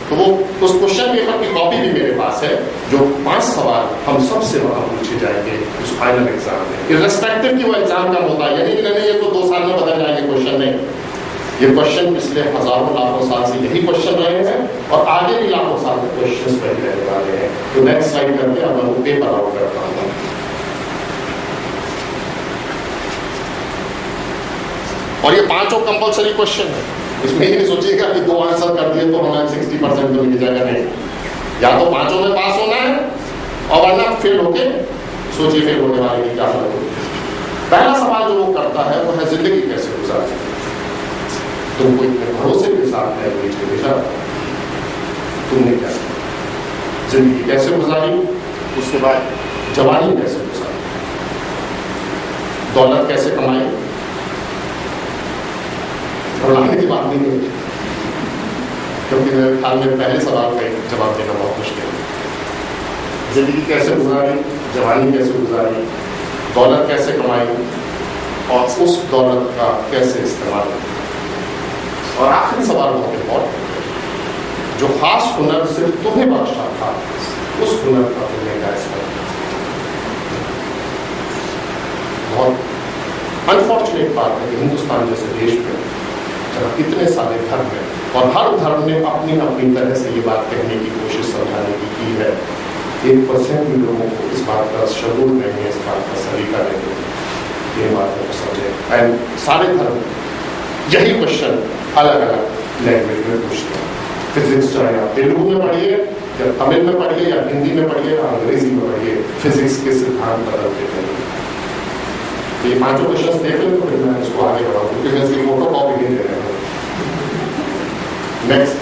तो वो उस क्वेश्चन पेपर की कॉपी भी मेरे पास है, जो 5 सवाल हम सबसे वहां पूछे जाएंगे उस फाइनल एग्जाम में, इर्रेस्पेक्टिव कि वो एग्जाम कब होता है। यानी कि नहीं ये तो 2 साल में बदल जाएंगे, क्वेश्चन नहीं, ये क्वेश्चन पिछले हजारों लाखों साल से यही क्वेश्चन रहे हैं और आगे भी लाखों साल के क्वेश्चन वही रहने वाले हैं। तो नेक्स्ट स्लाइड करके अब मैं वो पेपर आउट करता हूँ। और ये 5 कंपल्सरी क्वेश्चन है, इसमें ये नहीं सोचिएगा कि 2 आंसर कर दिए तो हमें 60% तो मिल जाएगा, नहीं। या तो 5 में पास होना है और वरना फेल होके सोचिए फेल होने वाले की क्या हालत होगी। पहला सवाल जो वो करता है वो है जिंदगी कैसे गुजारी। तुमको इतने भरोसे के साथ है भेजा, तुमने क्या जिंदगी कैसे गुजारी, उसके बाद जवानी कैसे गुजारी, दौलत कैसे कमाई। घबराने की बात नहीं है, क्योंकि मेरे ख्याल में पहले सवाल का जवाब देना बहुत मुश्किल है। जिंदगी कैसे गुजारी, जवानी कैसे गुजारी, दौलत कैसे कमाई और उस दौलत का कैसे इस्तेमाल। और आखिरी सवाल बहुत इंपॉर्टेंट है, जो खास हुनर सिर्फ तुम्हें बख्शा था, उस हुनर का तुमने क्या इस्तेमाल। बहुत अनफॉर्चुनेट बात है कि हिंदुस्तान जैसे देश में इतने सारे धर्म हैं और हर धर्म ने अपनी अपनी तरह से ये बात कहने की कोशिश समझाने की है। 1% भी लोगों को इस बात का शगुन नहीं है, इस बात का सलीका नहीं है, ये बात को समझे। एंड सारे धर्म यही क्वेश्चन अलग अलग लैंग्वेज में पूछते हैं। फिजिक्स चाहे आप तेलुगु में पढ़िए या तमिल में पढ़िए या हिंदी में पढ़िए या अंग्रेजी में पढ़िए, फिजिक्स के सिद्धांत बदलते हैं। ये 5 क्वेश्चन देख लें तो फिर मैं इसको आगे बढ़ाऊँ, क्योंकि मैं इसकी फोटो कॉपी नहीं दे रहा हूँ। नेक्स्ट,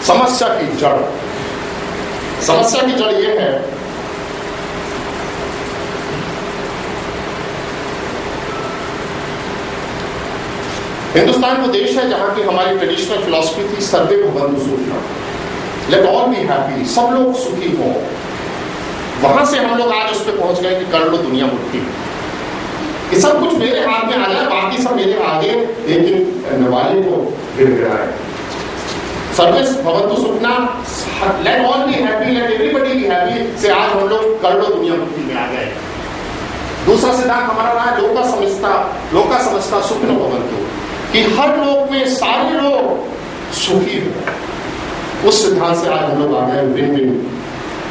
समस्या की जड़। समस्या की जड़ ये है हिंदुस्तान वो देश है जहां की हमारी ट्रेडिशनल फिलॉसफी थी सर्वे भवन्तु सुखिनः, लेट ऑल बी हैप्पी, सब लोग सुखी हों। वहां से हम लोग आज उस पर पहुंच गए कि कर लो दुनिया मुट्ठी, कि सब कुछ मेरे हाथ में आ जाए, बाकी सब मेरे आगे, लेकिन नवाले को गिड़गिड़ाए। सर्विस भवन्तु सुखिनः, let all be happy, let everybody be happy से आज हम लोग कर लो दुनिया मुट्ठी में आ गए। दूसरा सिद्धांत हमारा रहा है लोका समस्ता सुखिनो भवन्तु, कि हर लोग में सारे लोग सुखी हो। उस सिद्धांत से आज हम लोग आ गए विन विन।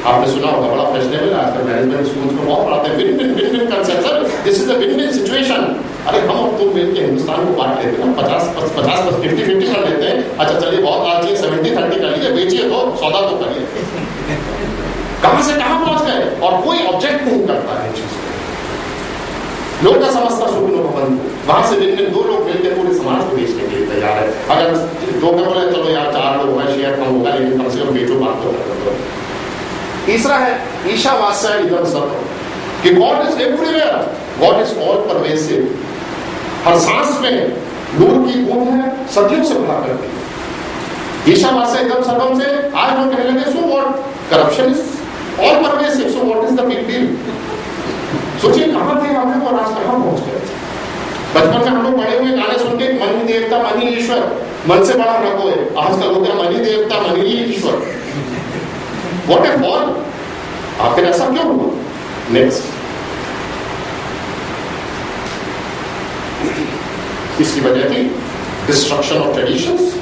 आपने सुना होगा, बड़ा फैशनेबल है आजकल, मैनेजमेंट स्कूल में बहुत पढ़ाते हैं win win win win concept, this is a win win situation. अरे हम और तुम मिलकर हिंदुस्तान को बांट लेते हैं, 50-50 50-50 कर लेते हैं। अच्छा चलिए बहुत आज ये 70-30 कर लीजिए, बेचिए तो सौदा तो करिए। कहां से कहां पहुंच गए और कोई ऑब्जेक्ट नहीं करता है चीज को। लोग का समझता सुखिनो भवन्तु, वहां से मिलकर 2 लोग मिलकर पूरे समाज को बेचने के लिए तैयार है। अगर 2 बोले चलो यार 4 लोग हैं, शेयर कम होगा, लेकिन कम से कम बेचो, बात तो कर दो। तीसरा है ईशावास्य इदं सर्वम्, कि God is everywhere, God is all pervasive. हर सांस में नूर की बूंद है, सदियों से भला करती है। ईशावास्य इदं सर्वम् से आज लोग कहने लगे so what, corruption is all pervasive, so what is the big deal. सोचिए कहां थे हम और आज कहां पहुंच गए। बचपन में हम लोग बड़े हुए गाने सुन के मन ही देवता मन ही ईश्वर, मन से बड़ा न कोई, आजकल हो गया मन ही देवता मन ही ईश्वर। व्हाट ए फॉल, आखिर ऐसा क्यों हुआ। नेक्स्ट, इसकी वजह थी डिस्ट्रक्शन ऑफ ट्रेडिशंस,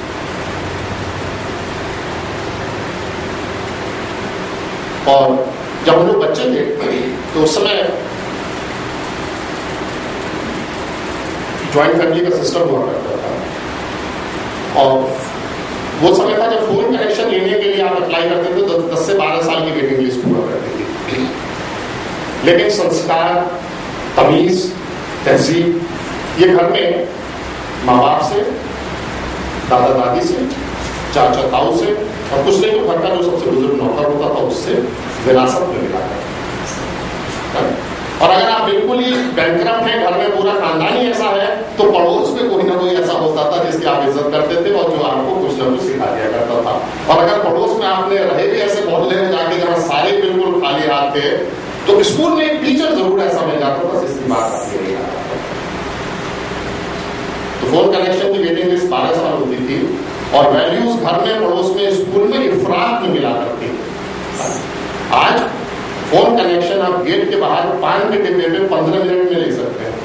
और जब हम लोग बच्चे थे तो उस समय ज्वाइंट फैमिली का सिस्टम हुआ करता था, और वो समय था जब फोन कनेक्शन लेने के लिए आप अप्लाई करते थे तो 10 से 12 साल की वेटिंग लिस्ट हुआ करती थी। लेकिन संस्कार, तमीज, तहजीब, ये घर में माँ बाप से, दादा दादी से, चाचा ताऊ से, और कुछ नहीं तो घर का जो सबसे बुजुर्ग नौकर होता था उससे विरासत में मिला है। और अगर आप बिल्कुल ही बैंकरप्ट हैं, घर में पूरा खानदान ही ऐसा है, तो पड़ोस में कोई ना कोई ऐसा होता था जिसकी आप इज्जत करते थे और जो आपको कुछ ना कुछ सिखा दिया करता था। और अगर पड़ोस में आपने रहे भी ऐसे मोहल्ले में जाके जहाँ सारे बिल्कुल खाली हाथ थे, तो स्कूल में एक टीचर जरूर ऐसा मिल जाता था जिसकी बात आपके नहीं आता। तो फोन कनेक्शन की वेटिंग लिस्ट 12 साल होती और वैल्यूज घर में, पड़ोस में, स्कूल में, इफरात में मिला करती है। आज फोन कनेक्शन आप गेट के बाहर पान के डिब्बे में 15 मिनट में ले सकते हैं।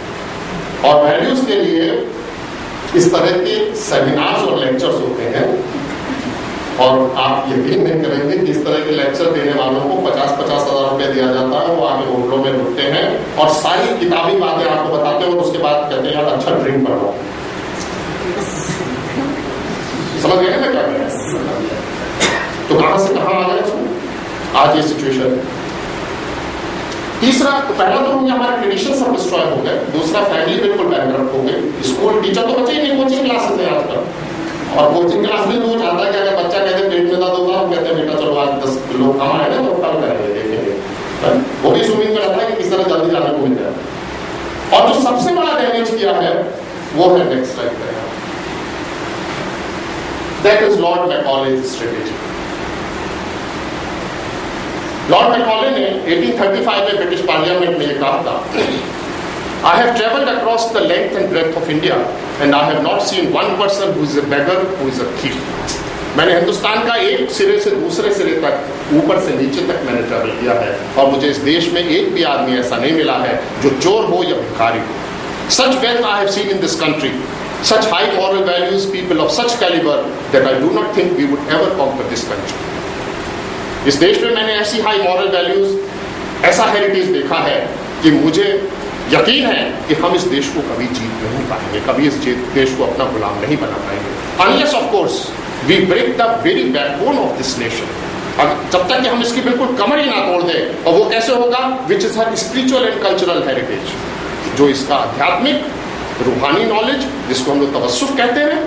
और वैल्यूज के लिए इस तरह के सेमिनार्स और लेक्चर्स होते हैं, और आप यकीन नहीं करेंगे कि इस तरह के लेक्चर देने वालों को 50-50 हज़ार रुपये दिया जाता है। वो आगे होटलों में रुकते हैं और सारी किताबी बातें आपको बताते हैं और उसके बाद कहते हैं यार अच्छा ड्रिंक कर लो। समझ गए ना क्या कह रहे हैं? तो कहां से कहां आ गए आज ये सिचुएशन है। तीसरा, तो पहला तो होंगे हमारे ट्रेडिशन सब डिस्ट्रॉय हो गए। दूसरा, फैमिली बिल्कुल बैंकरप्ट हो गई। स्कूल टीचर तो बचे ही नहीं, कोचिंग क्लासेस हैं आजकल, और कोचिंग क्लास में तो चाहता है कि अगर बच्चा कहते पेट में दर्द होगा, हम कहते हैं बेटा चलो आज 10 किलो खाना है ना तो कल करेंगे, देखेंगे। वो भी स्विमिंग में रहता है कि किस तरह जल्दी जाने को मिल जाए। और जो सबसे बड़ा डैमेज किया है वो है नेक्स्ट स्लाइड पे, that is Lord Macaulay's strategy. Lord Macaulay ने 1835 में ब्रिटिश पार्लियामेंट में ये कहा था, I have travelled across the length and breadth of India and I have not seen one person who is a beggar, who is a thief. मैंने हिंदुस्तान का एक सिरे से दूसरे सिरे तक, ऊपर से नीचे तक मैंने ट्रैवल किया है, और मुझे इस देश में एक भी आदमी ऐसा नहीं मिला है जो चोर हो या भिखारी हो। Such wealth I have seen in this country, such high moral values, people of such caliber that I do not think we would ever conquer this country. इस देश में मैंने ऐसी हाई मॉरल वैल्यूज, ऐसा हेरिटेज देखा है कि मुझे यकीन है कि हम इस देश को कभी जीत नहीं पाएंगे, कभी इस देश को अपना गुलाम नहीं बना पाएंगे, unless of course we break the very backbone of this nation. जब तक कि हम इसकी बिल्कुल कमर ही ना तोड़ दें। और वो कैसे होगा? Which is her spiritual and cultural heritage, जो इसका आध्यात्मिक रूहानी नॉलेज, जिसको हम लोग तवस्सुफ कहते हैं,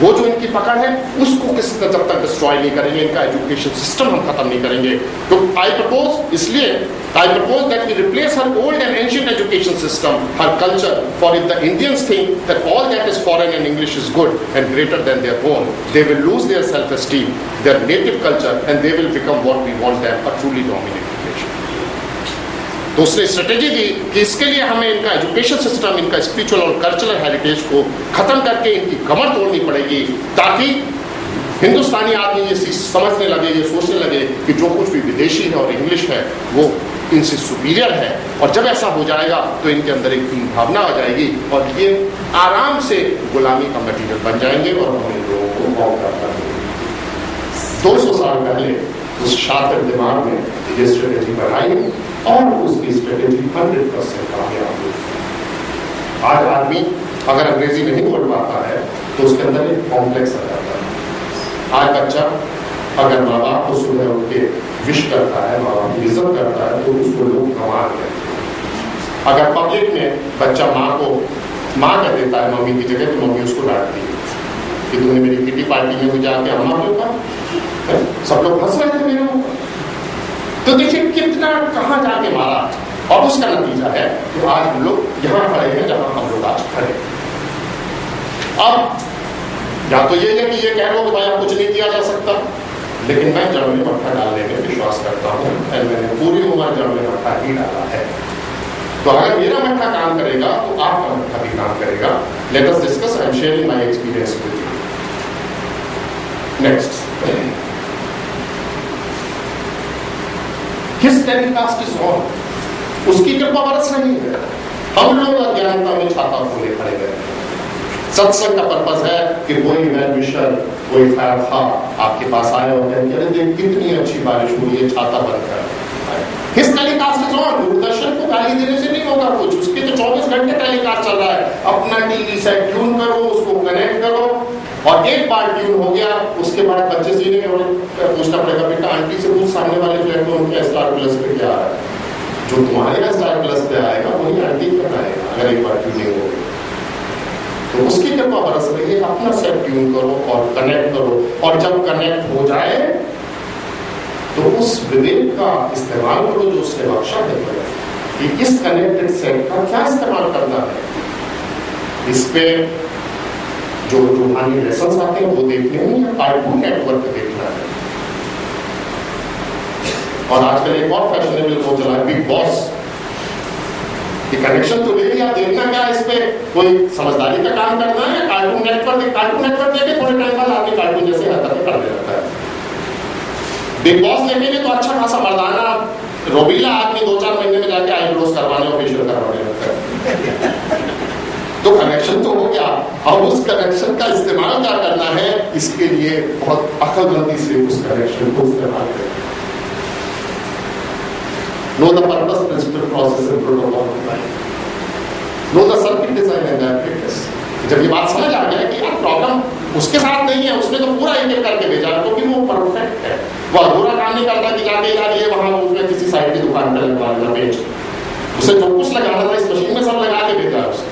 वो जो इनकी पकड़ है, उसको किसी तरह जब तक डिस्ट्रॉय नहीं करेंगे, इनका एजुकेशन सिस्टम हम खत्म नहीं करेंगे। तो I propose that we replace her old and ancient education system, her culture, for if the Indians think that all that is foreign and English is good and greater than their own, they will lose their self esteem, their native culture, and they will become what we want them, a truly dominated nation. तो उसने strategy दी कि इसके लिए हमें इनका education system, इनका spiritual और कल्चरल हेरिटेज को खत्म करके इनकी कमर तोड़नी पड़ेगी, ताकि हिंदुस्तानी आदमी ये समझने लगे, ये सोचने लगे कि जो कुछ भी विदेशी है और इंग्लिश है वो इनसे सुपीरियर है। और जब ऐसा हो जाएगा तो इनके अंदर एक भावना आ जाएगी और ये आराम से गुलामी का मटीरियल बन जाएंगे और हम इन लोगों को मौका कर देंगे। 200 साल पहले उस शातिर दिमाग में ये स्ट्रेटेजी बनाई और उसकी स्ट्रेटेजी 100% कामयाब हुई। आज आदमी अगर अंग्रेजी नहीं बोल पाता है तो उसके अंदर एक कॉम्प्लेक्स आ जाता है। आज बच्चा अगर माँ बाप को सुबह उठ के विश करता है, माँ बाप की इज्जत करता है, तो उसको लोग कमाल कहते हैं। अगर पब्लिक में बच्चा माँ को माँ कह देता है मम्मी की जगह, तो मम्मी उसको डांटती है कि तुमने मेरी किटी पार्टी में मुझे आके अम्मा क्यों कहा। सब लोग हंस रहे थे मेरे ऊपर। तो देखिए कितना कहां जाके मारा, और उसका नतीजा है तो आज हम लोग यहां खड़े हैं जहां हम लोग आज खड़े हैं। अब या तो ये है कि ये कह लो कि भाई कुछ नहीं किया जा सकता, लेकिन मैं जड़ में मट्ठा डालने में विश्वास करता हूं और मैंने पूरी उम्र जड़ में मट्ठा ही डाला है। तो अगर मेरा मट्ठा काम करेगा तो आपका मट्ठा भी काम करेगा। Let us discuss, I am sharing my experience with you. Next, His telecast is on, उसकी कृपा बरस रही है। हम लोग अज्ञानता में छाता खोले खड़े गए। सत्संग का पर्पस है कि कोई वेल विशर, कोई खैर खा आपके पास आए और कहें कितनी अच्छी बारिश हुई है, छाता बंद कर। His telecast is on, Doordarshan को गाली देने से नहीं होगा कुछ, उसके तो 24 घंटे टेलीकास्ट चल रहा है। अपना टीवी सेट ट्यून करो, उसको कनेक्ट करो, और एक बार ट्यून हो गया उसके बाद बच्चे सीने में पूछना पड़ेगा, बेटा आंटी से पूछ सामने वाले फ्लैट में उनके स्टार प्लस पे क्या आ रहा है। जो तुम्हारे यहाँ स्टार प्लस पे आएगा वही आंटी पे आएगा अगर एक बार ट्यूनिंग हो गई। तो उसकी कृपा बरस रही है, अपना सेट ट्यून करो और कनेक्ट करो, और जब कनेक्ट हो जाए तो उस विवेक का इस्तेमाल करो जो उसने बख्शा है कि इस कनेक्टेड सेट का क्या इस्तेमाल करना है। इस पे जो रूहानी लेसन्स आते हैं वो देखने नहीं है, कार्टून नेटवर्क देखना है। और आजकल एक और फैशनेबल वो चला है बिग बॉस। कि कनेक्शन तो ले लिया, देखना क्या इस पे कोई समझदारी का काम करना है। कार्टून नेटवर्क देखे थोड़े टाइम बाद आके कार्टून जैसे हरकतें करने लगता है। बिग बॉस देखेंगे तो अच्छा खासा मर्दाना रोबीला आदमी 2-4 महीने में जाके आईब्रोज करवाने और फेशियल करवाने लगता है। तो कनेक्शन तो हो गया, अब उस कनेक्शन का इस्तेमाल क्या करना है, इसके लिए बहुत अक्लमंदी से उस कनेक्शन को इस्तेमाल करें। Know the purpose, principle, process and protocol of life. Know the circuit design and apparatus. जब ये बात समझ आ गया कि यार प्रॉब्लम उसके साथ नहीं है, उसने तो पूरा एक करके भेजा क्योंकि वो परफेक्ट है, वो अधूरा काम नहीं करता कि जाके यार ये वहां उसमें किसी साइड की दुकान पर लगवा देना पेज, उसे जो कुछ लगाना था इस मशीन में सब लगा के भेजा है उसने।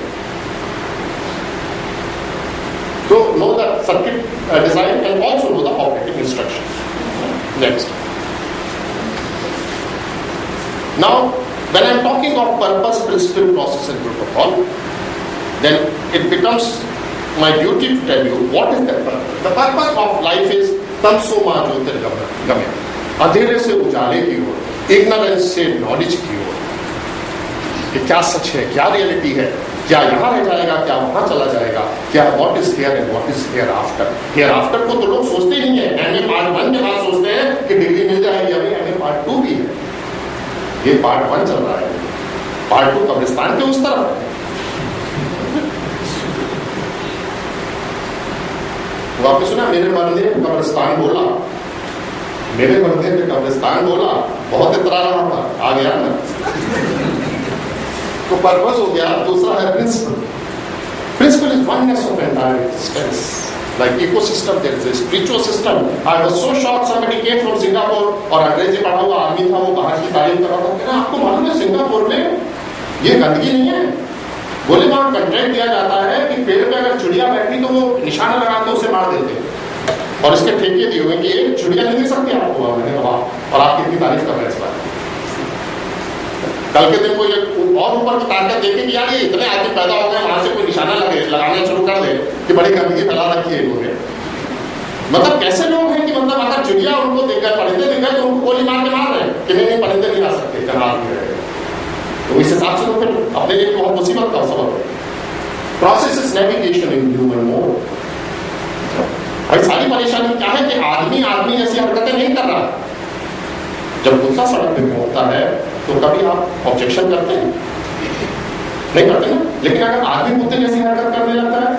तो know the circuit design and also know the operating instructions. Next, now when I'm talking of purpose, principle, process and protocol, then it becomes my duty to tell you what is that purpose. The purpose of life is tamso ma jyotirgamaya, अंधेरे से उजाले की ओर, ignorance से knowledge की ओर, कि क्या सच है, क्या रियलिटी है, क्या यहाँ रह जाएगा, क्या वहां चला जाएगा, क्या what is here and what is here after. Here after को तो लोग सोचते ही नहीं है, एमए पार्ट 1 के बाद सोचते हैं कि डिग्री मिल जाएगी, अभी एमए पार्ट 2 भी है, ये पार्ट 1 चल रहा है, पार्ट 2 कब्रिस्तान के उस तरफ है। वो आपने सुना मेरे मरने पे कब्रिस्तान बोला, मेरे मरने पे कब्रिस्तान बोला, बहुत इतरा रहा था, आ गया ना। तो पर्पस हो गया। दूसरा है principle. Principle is oneness of entire existence, like ecosystem, there is a spiritual system. I was so shocked, somebody came from Singapore और अंग्रेजी पढ़ा हुआ आदमी था, वो बाहर की तारीफ कर रहा था, कहना आपको मालूम है सिंगापुर में ये गंदगी नहीं है, बोले वहां कंट्रैक्ट दिया जाता है कि पेड़ पे अगर चिड़िया बैठी तो वो निशाना लगा के उसे मार देते और इसके ठेके दिए हुए कि ये चिड़िया नहीं दिख सकती आपको। मैंने कहा और आप कितनी तारीफ कर रहे हैं इस बात। कल के दिन कोई और ऊपर की ताकत देखे कि यार ये इतने आदमी पैदा हो गए, वहां से कोई निशाना लगाना शुरू कर दे कि बड़ी गंदगी फैला रखी है इन्होंने। मतलब कैसे लोग हैं कि मतलब अगर चिड़िया उनको दिख गए, परिंदे दिख गए तो उनको गोली मार के मार रहे हैं कि नहीं परिंदे नहीं आ सकते, जंगल में रहे। तो इस हिसाब से तो फिर अपने लिए बहुत मुसीबत का सबब है। Process is navigation in human mode. भाई सारी परेशानी क्या है कि आदमी जैसी हरकतें नहीं कर रहा। जब गुस्सा सड़क पे पहुंचता है तो कभी आप ऑब्जेक्शन करते हैं? नहीं करते ना। लेकिन अगर आदमी कुत्ते जैसी हरकत करने लगता है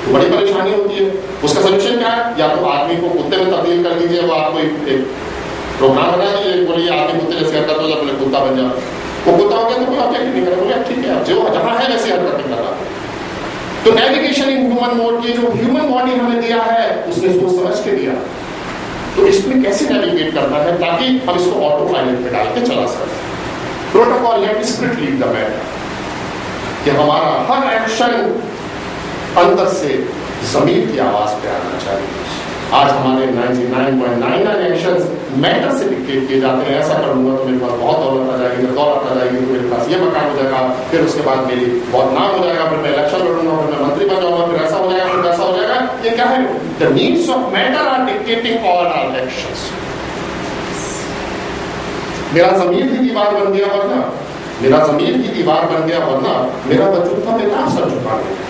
तो बड़ी परेशानी होती है। उसका सोल्यूशन क्या है? या तो आदमी को कुत्ते में तब्दील कर दीजिए, वो आपको एक प्रोग्राम बना दीजिए, बोलिए आदमी कुत्ते जैसी हरकत हो जाए, बोले कुत्ता बन जाओ। वो कुत्ता हो गया तो कोई ऑब्जेक्ट नहीं करेगा, बोले ठीक है जो जहां है वैसी हरकत नहीं कर रहा। तो नेविगेशन इन ह्यूमन मोड की जो ह्यूमन बॉडी हमें दिया है उसने सोच समझ के दिया, तो इसमें कैसे नेविगेट करना है ताकि हम इसको ऑटो पायलट पे डाल के चला सकें। Protocol let spirit lead the matter, कि हमारा हर एक्शन अंदर से जमीर की आवाज पे आना चाहिए। आज हमारे 99.99 एक्शंस मैटर से डिक्टेट किए जाते हैं। ऐसा करूंगा तो मेरे पास बहुत दौलत आ जाएगी, दौलत आ जाएगी तो मेरे पास ये मकान हो जाएगा, फिर उसके बाद मेरी बहुत नाम हो जाएगा, फिर मैं इलेक्शन लड़ूंगा, फिर मैं मंत्री बन जाऊंगा, फिर ऐसा हो जाएगा, फिर ऐसा हो जाएगा। ये क्या है? The needs of matter are dictating all our actions. मेरा जमीर की दीवार बन गया वरना, मेरा जमीर की दीवार बन गया वरना मेरा वजूद था मेरा सर झुका नहीं।